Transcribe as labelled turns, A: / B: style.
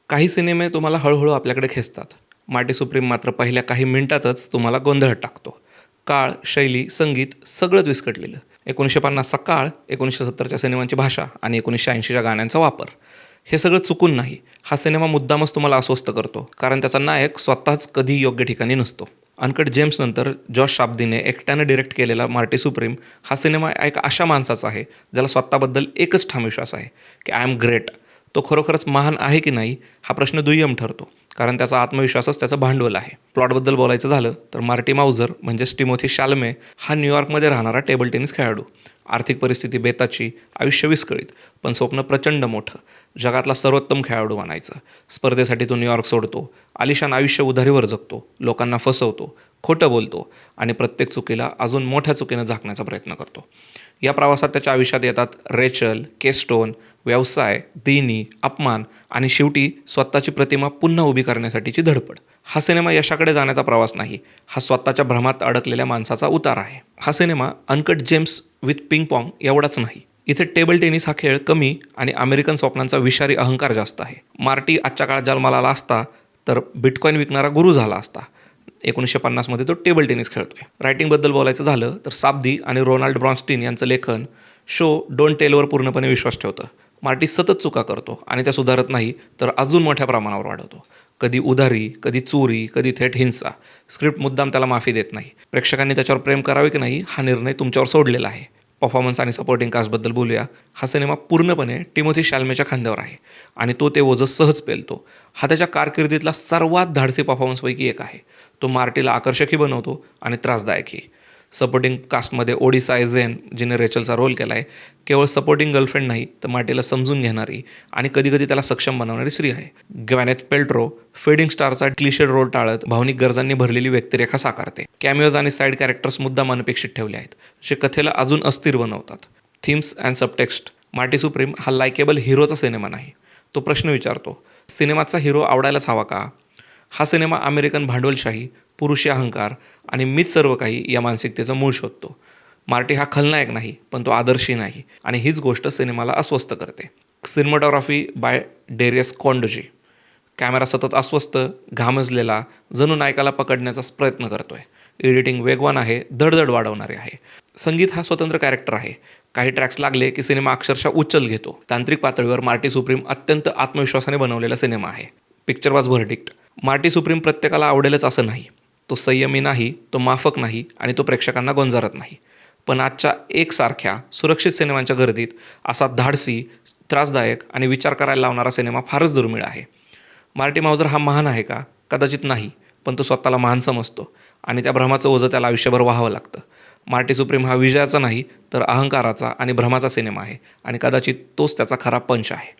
A: काही सिनेमे तुम्हाला हळूहळू आपल्याकडे खेचतात. मार्टी सुप्रीम मात्र पहिल्या काही मिनिटातच तुम्हाला गोंधळात टाकतो. काळ, शैली, संगीत सगळंच विस्कटलेलं. 1950चा काळ, 1970च्या सिनेमांची भाषा आणि 1980च्या गाण्यांचा वापर. हे सगळं चुकून नाही. हा सिनेमा मुद्दामच तुम्हाला अस्वस्थ करतो, कारण त्याचा नायक स्वतःच कधी योग्य ठिकाणी नसतो. अनकट जेम्सनंतर जॉश शाब्दीने एकट्यानं डिरेक्ट केलेला मार्टी सुप्रीम हा सिनेमा एक अशा माणसाचा आहे, ज्याला स्वतःबद्दल एकच ठाम विश्वास आहे की आय एम ग्रेट. तो खरोखरच महान आहे की नाही हा प्रश्न दुय्यम ठरतो, कारण त्याचा आत्मविश्वासच त्याचं भांडवल आहे. प्लॉटबद्दल बोलायचं झालं तर मार्टी माउजर म्हणजेच टिमोथी शाल्मे हा न्यूयॉर्कमध्ये राहणारा टेबल टेनिस खेळाडू. आर्थिक परिस्थिती बेताची, आयुष्य विस्कळीत, पण स्वप्न प्रचंड मोठं. जगातला सर्वोत्तम खेळाडू म्हणायचं. स्पर्धेसाठी तो न्यूयॉर्क सोडतो, आलिशान आयुष्य उधारीवर जगतो, लोकांना फसवतो, खोटं बोलतो आणि प्रत्येक चुकीला अजून मोठ्या चुकीनं झाकण्याचा प्रयत्न करतो. या प्रवासात त्याच्या आयुष्यात येतात रेचल, केस्टोन, व्यवसाय, देणी, अपमान आणि शेवटी स्वतःची प्रतिमा पुन्हा उभी करण्यासाठीची धडपड. हा सिनेमा यशाकडे जाण्याचा प्रवास नाही, हा स्वतःच्या भ्रमात अडकलेल्या माणसाचा उतार आहे. हा सिनेमा अनकट जेम्स विथ पिंग पॉंग एवढाच नाही. इथे टेबल टेनिस हा खेळ कमी आणि अमेरिकन स्वप्नांचा विषारी अहंकार जास्त आहे. मार्टी आजच्या काळात जन्माला आला असता तर बिटकॉईन विकणारा गुरु झाला असता. 1950मध्ये तो टेबल टेनिस खेळतोय. रायटिंगबद्दल बोलायचं झालं तर साब्दी आणि रोनाल्ड ब्रॉन्स्टीन यांचं लेखन शो डोंट टेलवर पूर्णपणे विश्वास ठेवतं. मार्टी सतत चुका करतो आणि त्या सुधारत नाही तर अजून मोठ्या प्रमाणावर वाढवतो. कधी उधारी, कधी चोरी, कधी थेट हिंसा. स्क्रिप्ट मुद्दाम त्याला माफी देत नाही. प्रेक्षकांनी त्याच्यावर प्रेम करावे की नाही हा निर्णय तुमच्यावर सोडलेला आहे. परफॉर्मन्स आणि सपोर्टिंग कास्टबद्दल बोलूया. हा सिनेमा पूर्णपणे टिमोथी शाल्मेच्या खांद्यावर आहे आणि तो ते ओझं सहज पेलतो. हा त्याच्या कारकिर्दीतला सर्वात धाडसी परफॉर्मन्सपैकी एक आहे. तो मार्टीला आकर्षकही बनवतो आणि त्रासदायकही. सपोर्टिंग कास्टमध्ये ओडिसा एझेन, जिने रेचलचा रोल केला आहे, केवळ सपोर्टिंग गर्लफ्रेंड नाही तर मार्टीला समजून घेणारी आणि कधीकधी त्याला सक्षम बनवणारी स्त्री आहे. ग्वॅनेथ पेल्ट्रो फेडिंग स्टारचा क्लिशेड रोल टाळत भावनिक गरजांनी भरलेली व्यक्तिरेखा साकारते. कॅमिओज आणि साईड कॅरेक्टर्स मुद्दाम अनपेक्षित ठेवले आहेत, जे कथेला अजून अस्थिर बनवतात. Themes and subtext. Marty Supreme हा लायकेबल हिरोचा सिनेमा नाही. तो प्रश्न विचारतो, सिनेमाचा हिरो आवडायलाच हवा का? हा सिनेमा अमेरिकन भांडवलशाही, पुरुषी अहंकार आणि मीच सर्व काही या मानसिकतेचं मूळ शोधतो. मार्टी हा खलनायक नाही, पण तो आदर्शी नाही आणि हीच गोष्ट सिनेमाला अस्वस्थ करते. Cinematography by Darius Khondji. Camera सतत अस्वस्थ, घामजलेला, जणू नायकाला पकडण्याचा प्रयत्न करतोय. एडिटिंग वेगवान आहे, धडधड वाढवणारे आहे. संगीत हा स्वतंत्र कॅरेक्टर आहे. काही ट्रॅक्स लागले की सिनेमा अक्षरशः उचल घेतो. तांत्रिक पातळीवर मार्टी सुप्रीम अत्यंत आत्मविश्वासाने बनवलेला सिनेमा आहे. Picture was verdict. Marty Supreme प्रत्येकाला आवडेलच असं नाही. तो संयमी नाही, तो माफक नाही आणि तो प्रेक्षकांना गोंजारत नाही. पण आजच्या एकसारख्या सुरक्षित सिनेमांच्या गर्दीत असा धाडसी, त्रासदायक आणि विचार करायला लावणारा सिनेमा फारच दुर्मिळ आहे. मार्टी माउजर हा महान आहे का? कदाचित नाही, पण तो स्वतःला महान समजतो आणि त्या भ्रमाचं ओझं त्याला आयुष्यभर वाहावं लागतं. मार्टी सुप्रीम हा विजयाचा नाही तर अहंकाराचा आणि भ्रमाचा सिनेमा आहे आणि कदाचित तोच त्याचा खरा पंच आहे.